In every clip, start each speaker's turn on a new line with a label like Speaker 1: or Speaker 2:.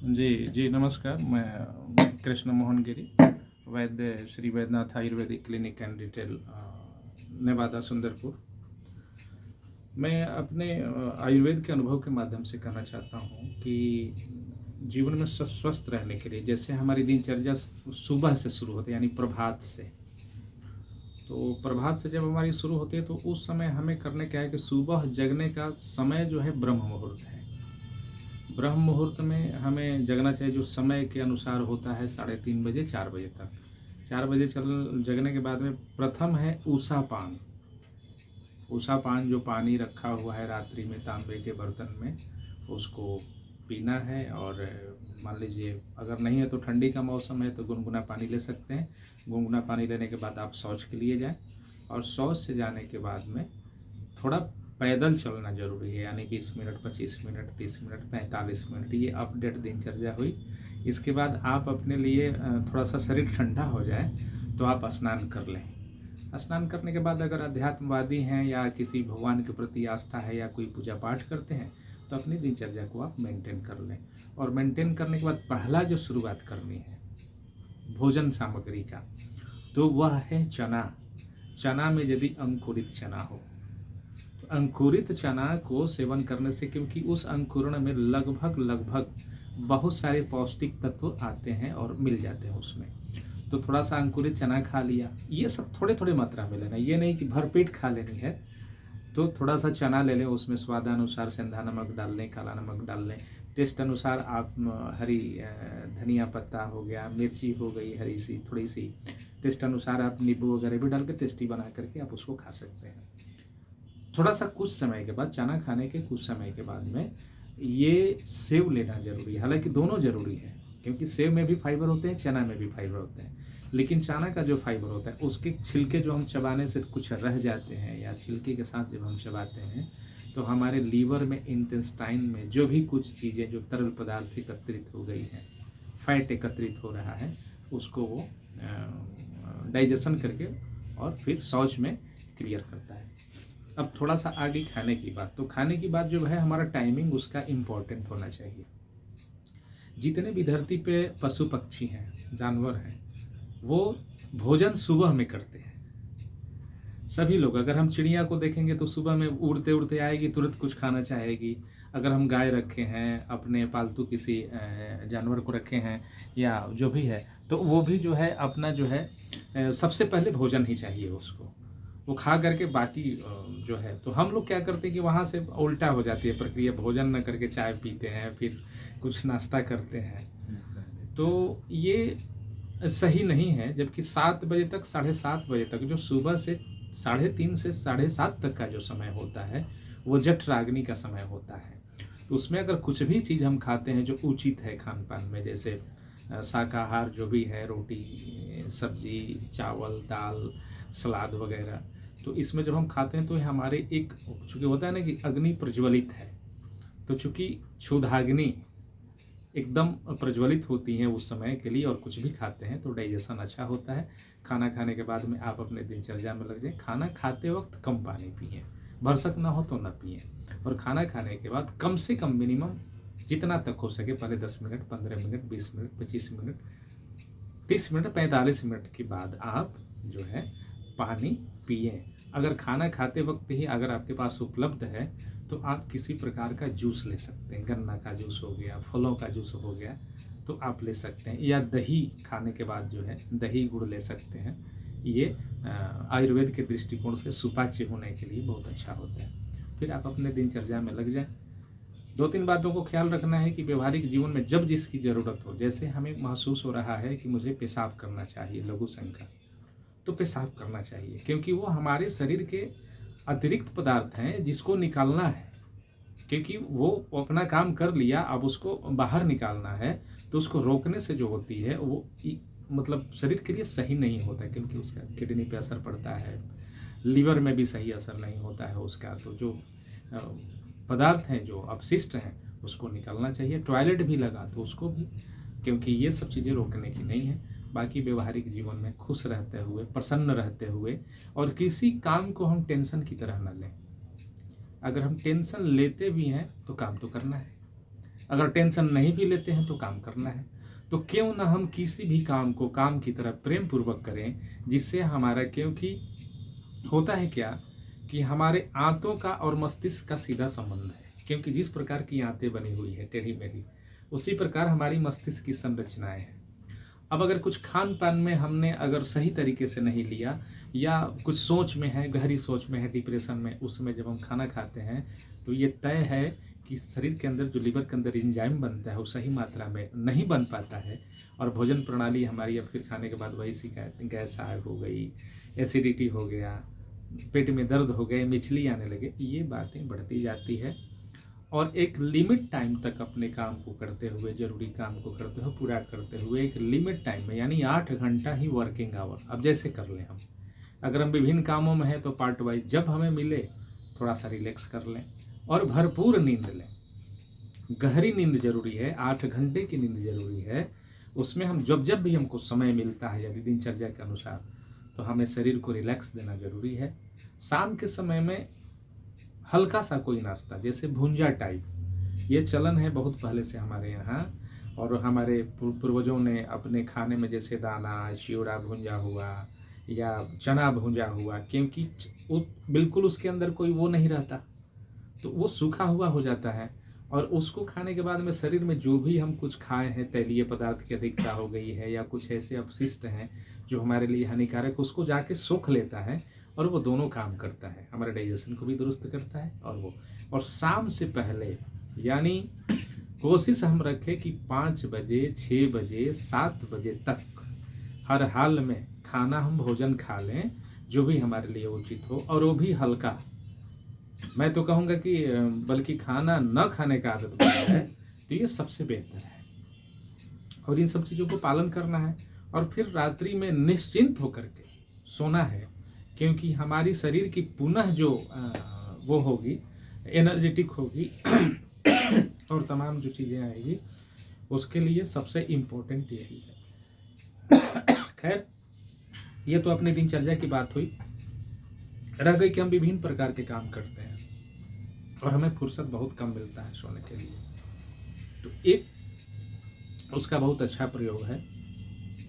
Speaker 1: जी, जी, नमस्कार। मैं कृष्ण मोहन गिरी, वैद्य Shri Vaidyanath Ayurvedic clinic and detail Newada Sundarpur. मैं अपने आयुर्वेद के अनुभव के माध्यम से कहना चाहता हूँ कि जीवन में स्वस्थ रहने के लिए जैसे हमारी दिनचर्या सुबह से शुरू होती है, यानी प्रभात से। तो प्रभात से जब हमारी शुरू होती है तो उस समय हमें करने क्या है कि सुबह जगने का समय जो है ब्रह्म मुहूर्त है। ब्रह्म मुहूर्त में हमें जगना चाहिए, जो समय के अनुसार होता है 3:30 बजे 4 बजे तक। 4 बजे जगने के बाद में प्रथम है उषा पान। उषा पान जो पानी रखा हुआ है रात्रि में तांबे के बर्तन में, उसको पीना है। और मान लीजिए अगर नहीं है तो ठंडी का मौसम है तो गुनगुना पानी ले सकते हैं। गुनगुना पानी लेने के बाद आप शौच के लिए जाएं, और शौच से जाने के बाद में थोड़ा पैदल चलना जरूरी है, यानी 20 मिनट, 25 मिनट, 30 मिनट, 45 मिनट, ये अपडेट दिनचर्या हुई। इसके बाद आप अपने लिए थोड़ा सा शरीर ठंडा हो जाए तो आप स्नान कर लें। स्नान करने के बाद अगर अध्यात्मवादी हैं या किसी भगवान के प्रति आस्था है या कोई पूजा पाठ करते हैं तो अपनी दिनचर्या को आप मेंटेन कर लें। और मेंटेन करने के बाद पहला जो शुरुआत करनी है भोजन सामग्री का, तो वह है चना। चना में यदि अंकुरित चना हो तो अंकुरित चना को सेवन करने से, क्योंकि उस अंकुरण में लगभग बहुत सारे पौष्टिक तत्व आते हैं और मिल जाते हैं उसमें। तो थोड़ा सा अंकुरित चना खा लिया, ये सब थोड़े थोड़े मात्रा में लेना, ये नहीं कि भरपेट खा लेनी है। तो थोड़ा सा चना ले लें, उसमें स्वादानुसार सेंधा नमक डाल लें, काला नमक डाल लें। टेस्ट अनुसार आप हरी धनिया पत्ता हो गया, मिर्ची हो गई हरी सी थोड़ी सी, टेस्ट अनुसार आप नींबू वगैरह भी डाल के टेस्टी बना करके आप उसको खा सकते हैं। थोड़ा सा कुछ समय के बाद, चना खाने के कुछ समय के बाद में ये सेव लेना जरूरी है। हालांकि दोनों जरूरी है, क्योंकि सेव में भी फाइबर होते हैं, चना में भी फाइबर होते हैं। लेकिन चना का जो फाइबर होता है उसके छिलके जो हम चबाने से कुछ रह जाते हैं, या छिलके के साथ जब हम चबाते हैं तो हमारे लीवर में, इंटेस्टाइन में जो भी कुछ चीज़ें, जो तरल पदार्थ एकत्रित हो गई हैं, फैट एकत्रित हो रहा है, उसको वो डाइजेशन करके और फिर शौच में क्लियर करता है। अब थोड़ा सा आगे खाने की बात, तो खाने की बात जो है हमारा टाइमिंग उसका इम्पोर्टेंट होना चाहिए। जितने भी धरती पे पशु पक्षी हैं, जानवर हैं, वो भोजन सुबह में करते हैं। सभी लोग, अगर हम चिड़िया को देखेंगे तो सुबह में उड़ते उड़ते आएगी, तुरंत कुछ खाना चाहेगी। अगर हम गाय रखे हैं, अपने पालतू किसी जानवर को रखे हैं या जो भी है, तो वो भी जो है अपना जो है सबसे पहले भोजन ही चाहिए उसको, वो खा करके बाकी जो है। तो हम लोग क्या करते हैं कि वहाँ से उल्टा हो जाती है प्रक्रिया, भोजन न करके चाय पीते हैं, फिर कुछ नाश्ता करते हैं। तो ये सही नहीं है। जबकि 7 बजे तक, 7:30 बजे तक, जो सुबह से 3:30 से 7:30 तक का जो समय होता है वो जठराग्नि का समय होता है। तो उसमें अगर कुछ भी चीज़ हम खाते हैं जो उचित है खान पान में, जैसे शाकाहार जो भी है, रोटी, सब्जी, चावल, दाल, सलाद वगैरह, तो इसमें जब हम खाते हैं तो हमारे एक, चूँकि होता है ना कि अग्नि प्रज्वलित है, तो चूँकि क्षुधाग्नि एकदम प्रज्वलित होती हैं उस समय के लिए, और कुछ भी खाते हैं तो डाइजेशन अच्छा होता है। खाना खाने के बाद में आप अपने दिनचर्या में लग जाएं। खाना खाते वक्त कम पानी पिएं, भरसक ना हो तो ना पिएं। और खाना खाने के बाद कम से कम मिनिमम जितना तक हो सके, पहले 10 minute, 15 minute, 20 minute, 25 minute, 30 minute, 45 minute के बाद आप जो है पानी पिए। अगर खाना खाते वक्त ही अगर आपके पास उपलब्ध है तो आप किसी प्रकार का जूस ले सकते हैं, गन्ना का जूस हो गया, फलों का जूस हो गया, तो आप ले सकते हैं। या दही खाने के बाद जो है दही गुड़ ले सकते हैं। ये आयुर्वेद के दृष्टिकोण से सुपाच्य होने के लिए बहुत अच्छा होता है। फिर आप अपने दिनचर्या में लग जाएं। 2-3 बातों को ख्याल रखना है कि व्यवहारिक जीवन में जब जिसकी ज़रूरत हो, जैसे हमें महसूस हो रहा है कि मुझे पेशाब करना चाहिए, लघु शंका, तो पेशाब करना चाहिए, क्योंकि वो हमारे शरीर के अतिरिक्त पदार्थ हैं जिसको निकालना है। क्योंकि वो अपना काम कर लिया, अब उसको बाहर निकालना है, तो उसको रोकने से जो होती है वो मतलब शरीर के लिए सही नहीं होता है, क्योंकि उसका किडनी पे असर पड़ता है, लीवर में भी सही असर नहीं होता है उसका। तो जो पदार्थ हैं, जो अपशिष्ट हैं, उसको निकलना चाहिए। टॉयलेट भी लगा तो उसको भी, क्योंकि ये सब चीज़ें रोकने की नहीं है। बाकी व्यवहारिक जीवन में खुश रहते हुए, प्रसन्न रहते हुए, और किसी काम को हम टेंशन की तरह न लें। अगर हम टेंशन लेते भी हैं तो काम तो करना है। अगर टेंशन नहीं भी लेते हैं तो काम करना है, तो क्यों ना हम किसी भी काम को काम की तरह प्रेम पूर्वक करें, जिससे हमारा, क्योंकि होता है क्या कि हमारे आंतों का और मस्तिष्क का सीधा संबंध है, क्योंकि जिस प्रकार की आंतें बनी हुई है टेढ़ी मेढ़ी, उसी प्रकार हमारी मस्तिष्क की संरचनाएं हैं। अब अगर कुछ खान पान में हमने अगर सही तरीके से नहीं लिया, या कुछ सोच में है, गहरी सोच में है, डिप्रेशन में, उसमें जब हम खाना खाते हैं तो ये तय है कि शरीर के अंदर जो लीवर के अंदर एंजाइम बनता है वो सही मात्रा में नहीं बन पाता है, और भोजन प्रणाली हमारी, अब फिर खाने के बाद वही शिकायत, गैस हो गई, एसिडिटी हो गया, पेट में दर्द हो गए, मिचली आने लगे, ये बातें बढ़ती जाती है। और एक लिमिट टाइम तक अपने काम को करते हुए, जरूरी काम को करते हुए, पूरा करते हुए, एक लिमिट टाइम में, यानी 8 घंटा ही वर्किंग आवर अब जैसे कर लें हम, अगर हम विभिन्न कामों में हैं तो पार्ट वाइज जब हमें मिले थोड़ा सा रिलैक्स कर लें और भरपूर नींद लें। गहरी नींद जरूरी है, 8 घंटे की नींद जरूरी है। उसमें हम जब भी हमको समय मिलता है, यदि दिनचर्या के अनुसार, तो हमें शरीर को रिलैक्स देना जरूरी है। शाम के समय में हल्का सा कोई नाश्ता, जैसे भुंजा टाइप, ये चलन है बहुत पहले से हमारे यहाँ, और हमारे पूर्वजों ने अपने खाने में, जैसे दाना चिवड़ा भुंजा हुआ या चना भुंजा हुआ, क्योंकि बिल्कुल उसके अंदर कोई वो नहीं रहता, तो वो सूखा हुआ हो जाता है, और उसको खाने के बाद में शरीर में जो भी हम कुछ खाए हैं, तैलीय पदार्थ की अधिकता हो गई है या कुछ ऐसे अपशिष्ट हैं जो हमारे लिए हानिकारक, उसको जाके सोख लेता है, और वो दोनों काम करता है, हमारे डाइजेशन को भी दुरुस्त करता है। और शाम से पहले, यानी कोशिश हम रखें कि 5 बजे, 6 बजे, 7 बजे तक हर हाल में खाना हम भोजन खा लें, जो भी हमारे लिए उचित हो, और वो भी हल्का। मैं तो कहूँगा कि बल्कि खाना न खाने का आदत बना है तो ये सबसे बेहतर है, और इन सब चीज़ों को पालन करना है, और फिर रात्रि में निश्चिंत होकर के सोना है, क्योंकि हमारी शरीर की पुनः जो वो होगी, एनर्जेटिक होगी और तमाम जो चीज़ें आएगी, उसके लिए सबसे इम्पोर्टेंट यही है। खैर, ये तो अपनी दिनचर्या की बात हुई। रह गई कि हम विभिन्न प्रकार के काम करते हैं और हमें फुर्सत बहुत कम मिलता है सोने के लिए, तो एक उसका बहुत अच्छा प्रयोग है।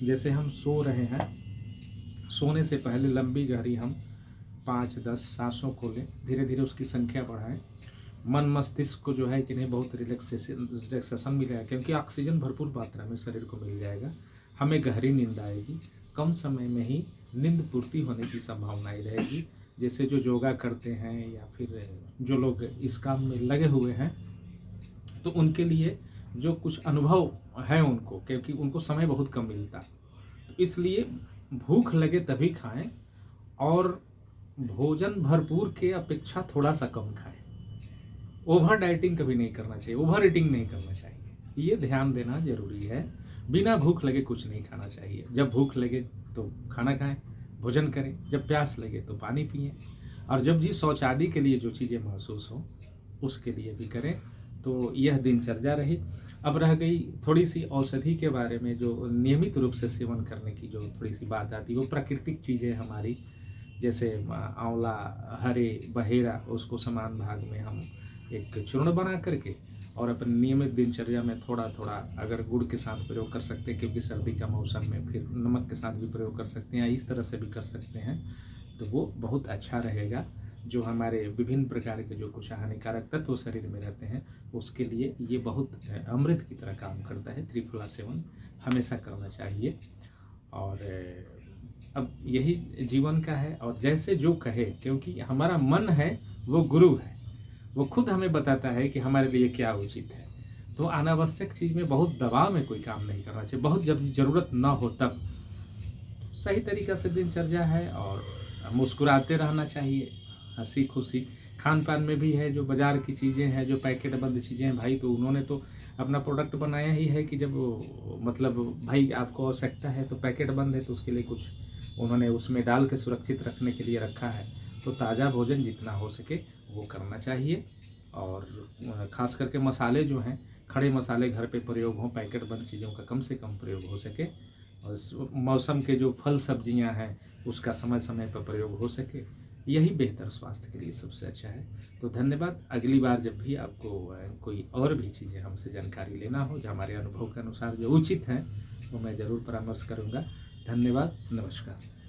Speaker 1: जैसे हम सो रहे हैं, सोने से पहले लंबी गहरी हम 5-10 सांसों को लें, धीरे धीरे उसकी संख्या बढ़ाएं। मन मस्तिष्क को जो है कि नहीं, बहुत रिलैक्सेशन मिलेगा, क्योंकि ऑक्सीजन भरपूर मात्रा में शरीर को मिल जाएगा, हमें गहरी नींद आएगी, कम समय में ही नींद पूर्ति होने की संभावना रहेगी। जैसे जो योगा करते हैं या फिर जो लोग इस काम में लगे हुए हैं, तो उनके लिए जो कुछ अनुभव है उनको, क्योंकि उनको समय बहुत कम मिलता, तो इसलिए भूख लगे तभी खाएं, और भोजन भरपूर के अपेक्षा थोड़ा सा कम खाएं। ओवर डाइटिंग कभी नहीं करना चाहिए, ओवर ईटिंग नहीं करना चाहिए, ये ध्यान देना जरूरी है। बिना भूख लगे कुछ नहीं खाना चाहिए, जब भूख लगे तो खाना खाएं, भोजन करें, जब प्यास लगे तो पानी पिएं, और जब जी शौच आदि के लिए जो चीज़ें महसूस हो उसके लिए भी करें। तो यह दिनचर्या रही। अब रह गई थोड़ी सी औषधि के बारे में, जो नियमित रूप से सेवन करने की जो थोड़ी सी बात आती है, वो प्राकृतिक चीज़ें हमारी, जैसे आंवला, हरे, बहेरा, उसको समान भाग में हम एक चूर्ण बना करके, और अपने नियमित दिनचर्या में थोड़ा थोड़ा अगर गुड़ के साथ प्रयोग कर सकते हैं, क्योंकि सर्दी का मौसम में, फिर नमक के साथ भी प्रयोग कर सकते हैं, इस तरह से भी कर सकते हैं, तो वो बहुत अच्छा रहेगा। जो हमारे विभिन्न प्रकार के जो कुछ हानिकारक तत्व शरीर में रहते हैं, उसके लिए ये बहुत अमृत की तरह काम करता है। त्रिफला सेवन हमेशा करना चाहिए, और अब यही जीवन का है, और जैसे जो कहे, क्योंकि हमारा मन है वो गुरु है, वो खुद हमें बताता है कि हमारे लिए क्या उचित है। तो अनावश्यक चीज़ में बहुत दबाव में कोई काम नहीं करना चाहिए, बहुत जब ज़रूरत ना हो तब। सही तरीक़ा से दिनचर्या है, और मुस्कुराते रहना चाहिए, हंसी खुशी। खान पान में भी है, जो बाज़ार की चीज़ें हैं, जो पैकेट बंद चीज़ें हैं, भाई तो उन्होंने तो अपना प्रोडक्ट बनाया ही है कि जब मतलब भाई आपको आवश्यकता है तो पैकेट बंद है, तो उसके लिए कुछ उन्होंने उसमें डाल के सुरक्षित रखने के लिए रखा है। तो ताज़ा भोजन जितना हो सके वो करना चाहिए, और ख़ास करके मसाले जो हैं, खड़े मसाले घर पे प्रयोग हों, पैकेट बंद चीज़ों का कम से कम प्रयोग हो सके, और मौसम के जो फल सब्जियां हैं उसका समय समय पर प्रयोग हो सके, यही बेहतर स्वास्थ्य के लिए सबसे अच्छा है। तो धन्यवाद। अगली बार जब भी आपको कोई और भी चीज़ें हमसे जानकारी लेना हो, जो हमारे अनुभव के अनुसार जो उचित हैं, वो मैं ज़रूर परामर्श करूँगा। धन्यवाद। नमस्कार।